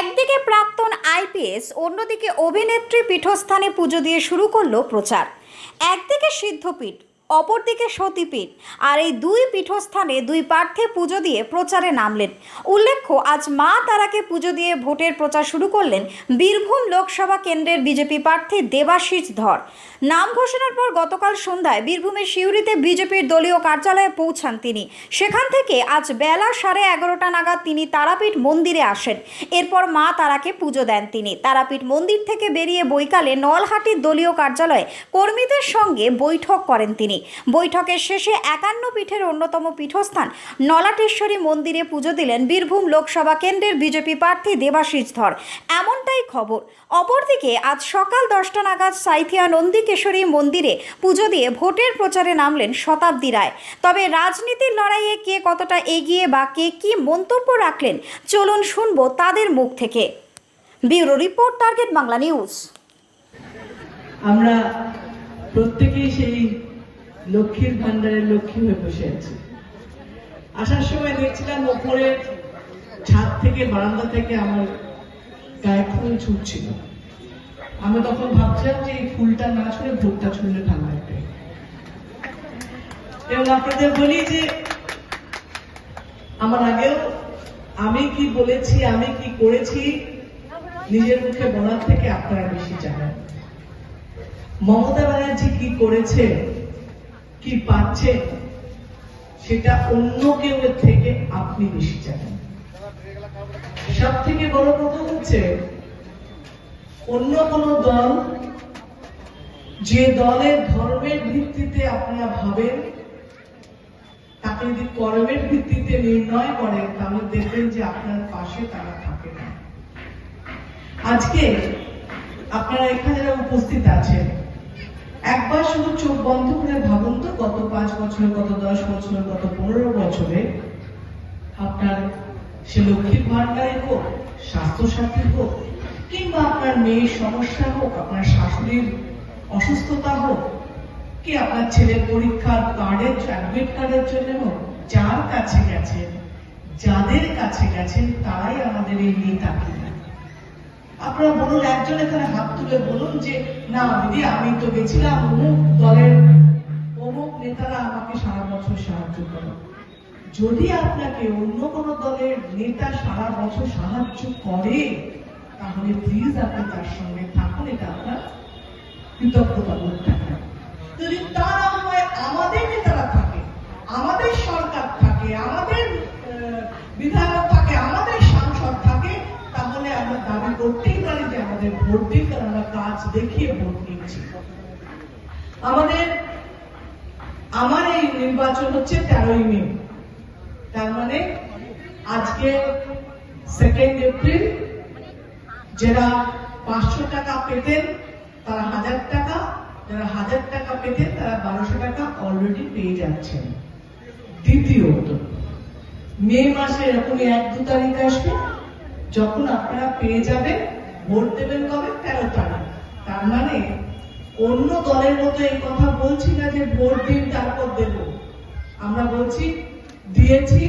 একদিকে প্রাক্তন আইপিএস, অন্যদিকে অভিনেত্রী পীঠস্থানে পুজো দিয়ে শুরু করলো প্রচার। একদিকে সিদ্ধপীঠ, অপরদিকে সতীপীঠ, আর এই দুই পীঠস্থানে দুই প্রার্থী পুজো দিয়ে প্রচারে নামলেন। উল্লেখ্য, আজ মা তারাকে পুজো দিয়ে ভোটের প্রচার শুরু করলেন বীরভূম লোকসভা কেন্দ্রের বিজেপি প্রার্থী দেবাশিস ধর। নাম ঘোষণার পর গতকাল সন্ধ্যায় বীরভূমের সিউড়িতে বিজেপির দলীয় কার্যালয়ে পৌঁছান তিনি। সেখান থেকে আজ বেলা 11:30 নাগাদ তিনি তারাপীঠ মন্দিরে আসেন। এরপর মা তারাকে পুজো দেন তিনি। তারাপীঠ মন্দির থেকে বেরিয়ে বৈকালে নলহাটির দলীয় কার্যালয়ে কর্মীদের সঙ্গে বৈঠক করেন তিনি। বৈঠকের শেষে 51 পীঠের অন্যতম পীঠস্থান নলাটেশ্বরী মন্দিরে পুজো দিলেন বীরভূম লোকসভা কেন্দ্রের বিজেপি প্রার্থী দেবাশিস ধর, এমনটাই খবর। অপরদিকে আজ সকাল 10টা নাগাদ সাইথিয়া নন্দিকেশ্বরী মন্দিরে পুজো দিয়ে ভোটের প্রচারে নামলেন শতাব্দী রায়। তবে রাজনীতির লড়াইয়ে কে কতটা এগিয়ে বা কে কী মন্তব্য রাখলেন, চলুন শুনবো তাদের মুখ থেকে। Bureau report, target Bangla news. আমরা প্রত্যেকেই সেই লক্ষ্মীর ভান্ডারের লক্ষ্মী হয়ে বসে আছি। আসার সময় দেখছিলাম ওপরের ছাদ থেকে, বারান্দা থেকে আমার গায়ে ফুল ছুটছিল। আমি তখন ভাবছিলাম যে এই ফুলটা না ছুড়ে ভোটটা ছুড়লে ভালো লাগবে। এবং আপনাদের বলি যে আমার আগেও আমি কি বলেছি, আমি কি করেছি, নিজের মুখে বলার থেকে আপনারা বেশি জানেন। মমতা ব্যানার্জি কি করেছে, কি পাচ্ছে, সেটা অন্য কেউ থেকে আপনি বেশি জানেন। সব থেকে বড় কথা হচ্ছে, অন্য কোন দল, যে দলের ধর্মের ভিত্তিতে আপনারা ভাবেন, তাকে যদি কর্মের ভিত্তিতে নির্ণয় করেন, তাহলে দেখবেন যে আপনার পাশে তারা থাকে না। আজকে আপনারা এখানে যারা উপস্থিত আছেন, একবার শুধু চোখ বন্ধ করে ভাবুন তো, গত 5 বছরে, গত 10 বছরে, গত 15 বছরে আপনার সে লক্ষ্মীর ভান্ডারে হোক, স্বাস্থ্যসাথী হোক, কিংবা আপনার মেয়ের সমস্যা হোক, আপনার শাশুড়ির অসুস্থতা হোক, কি আপনার ছেলের পরীক্ষার কার্ডের, অ্যাডমিট কার্ডের জন্য হোক, যার কাছে গেছেন, যাদের কাছে গেছেন, তারাই আমাদের এই নেতা কিনা। আপনারা বলুন, একজন এখানে হাত তুলে বলুন যে না দিদি, আমি তো গেছিলাম, অমুক দলের অমুক নেতারা আমাকে সারা বছর সাহায্য করে। যদি আপনাকে অন্য কোন দলের নেতা সারা বছর সাহায্য করে, তাহলে প্লিজ আপনি তার সঙ্গে থাকুন, এটা আপনার কৃতজ্ঞতা বোধ থাকে। যদি তা না হয়, আমাদের নেতারা থাকে, আমাদের সরকার থাকে, আমাদের বিধায়ক থাকে, আমাদের সাংসদ থাকে, তাহলে আমরা দাবি করতেই পারি যে আমাদের ভোট দিন, কারণ আমরা কাজ দেখিয়ে ভোট নিচ্ছি। আমার এই নির্বাচন হচ্ছে 13ই মে, তার মানে আজকে 2 এপ্রিল। যারা 500 টাকা পেতেন তারা 1000 টাকা, যারা 1000 টাকা পেতেন তারা 1200 টাকা অলরেডি পেয়ে যাচ্ছেন। দ্বিতীয়ত, মে মাসে এরকমই 1-2 তারিখ আসবে, যখন আপনারা পেয়ে যাবেন। ভোট দেবেন কবে? 13 তারিখ। তার মানে অন্য দলের মতো এই কথা বলছি না যে ভোট দিন তারপর দেব। আমরা বলছি দিয়েছি,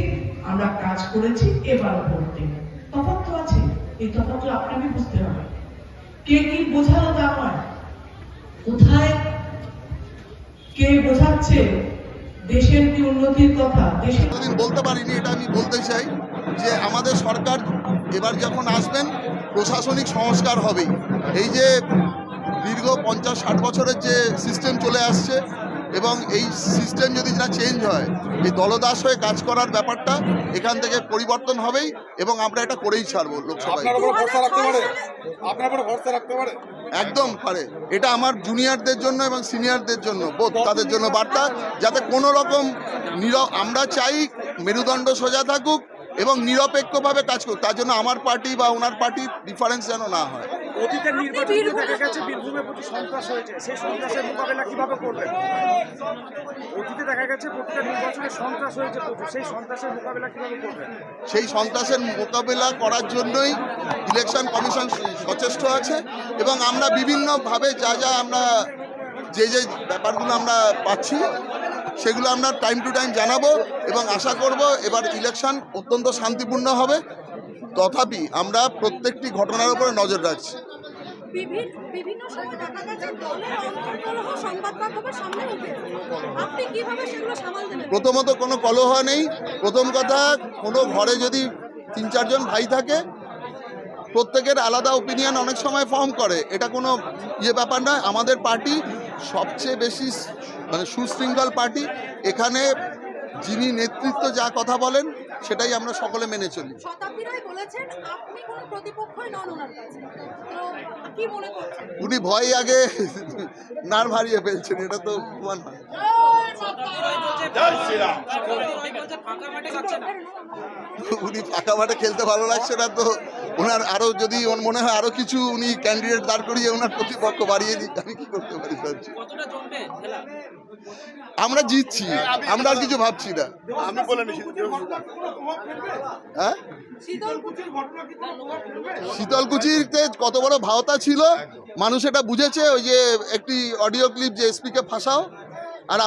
আমরা কাজ করেছি, এবার ভোট দিন। তফাৎ তো আছে, এই তফাৎ আপনাকে বুঝতে হবে। কে কি বোঝালো তা নয়, কোথায় কে বোঝাচ্ছে দেশের কি উন্নতির কথা। দেশের বলতে পারিনি, এটা আমি বলতে চাই যে আমাদের সরকার এবার যখন আসবেন, প্রশাসনিক সংস্কার হবেই। এই যে দীর্ঘ 50-60 বছরের যে সিস্টেম চলে আসছে, এবং এই সিস্টেম যদি না চেঞ্জ হয়, এই দলদাস হয়ে কাজ করার ব্যাপারটা এখান থেকে পরিবর্তন হবেই, এবং আমরা এটা করেই ছাড়বো। লোকসভায় একদম পারে। এটা আমার জুনিয়রদের জন্য এবং সিনিয়রদের জন্য, বোধ তাদের জন্য বার্তা, যাতে কোনো রকম আমরা চাই মেরুদণ্ড সোজা থাকুক এবং নিরপেক্ষভাবে কাজ করুক। তার জন্য আমার পার্টি বা ওনার পার্টি ডিফারেন্স যেন না হয়। অতীতের নির্বাচনে দেখা গেছে বীরভূমে প্রচুর সন্ত্রাস হয়েছে, সেই সন্ত্রাসের মোকাবেলা কিভাবে করবেন? অতীতে দেখা গেছে প্রতিটা নির্বাচনে সন্ত্রাস হয়েছে প্রচুর, সেই সন্ত্রাসের মোকাবেলা কিভাবে করবেন? সেই সন্ত্রাসের মোকাবেলা করার জন্যই ইলেকশন কমিশন সচেষ্ট আছে, এবং আমরা বিভিন্নভাবে যা আমরা যে ব্যাপারগুলো আমরা পাচ্ছি, সেগুলো আমরা টাইম টু টাইম জানাবো, এবং আশা করব এবার ইলেকশন অত্যন্ত শান্তিপূর্ণ হবে। তথাপি আমরা প্রত্যেকটি ঘটনার উপরে নজর রাখছি। বিভিন্ন সময় দেখা গেছে দলের অন্তর্কলহ সংবাদ মাধ্যমের সামনে উঠে আপনি কিভাবে সেগুলো সামাল দেবেন? প্রথমত কোনো কলহ নেই। প্রথম কথা, কোনো ঘরে যদি 3-4 জন ভাই থাকে, প্রত্যেকের আলাদা ওপিনিয়ন অনেক সময় ফর্ম করে, এটা কোনো ব্যাপার নয়। আমাদের পার্টি সবচেয়ে বেশি সুশৃঙ্খল পার্টি। এখানে যিনি নেতৃত্ব যা কথা বলেন সেটাই আমরা সকলে মেনে চলি। শতাব্দী রায় বলেছেন আপনি কোনো প্রতিপক্ষই নন ওনার কাছে, তো কি মনে করছেন? উনি ভয় আগে নার্ভ হারিয়ে ফেলছেন, এটা তো প্রমাণ হয়। উনি ফাঁকা মাঠে খেলতে ভালো লাগছে না, তো ওনার আরো যদি মনে হয় আরো কিছু উনি ক্যান্ডিডেট দাঁড় করিয়ে ওনার প্রতিপক্ষ বাড়িয়ে দিই, আমি কি করতে পারি ভাবছি। আমরা জিতছি, আমরা আর কিছু ভাবছি না। আমি বলে হ্যাঁ, শীতলকুচিতে কত বড় ভাওতা ছিল মানুষ এটা বুঝেছে। ওই যে একটি অডিও ক্লিপ যে এসপিকে ফাঁসাও, আর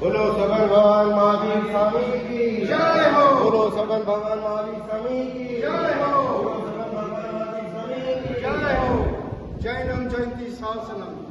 बोलो सगल भगवान महावीर स्वामी की जय हो। बोलो सगल भगवान महावीर स्वामी की जय हो। बोलो सगल भगवान महावीर स्वामी की जय हो। जैनम जयंती शासनम।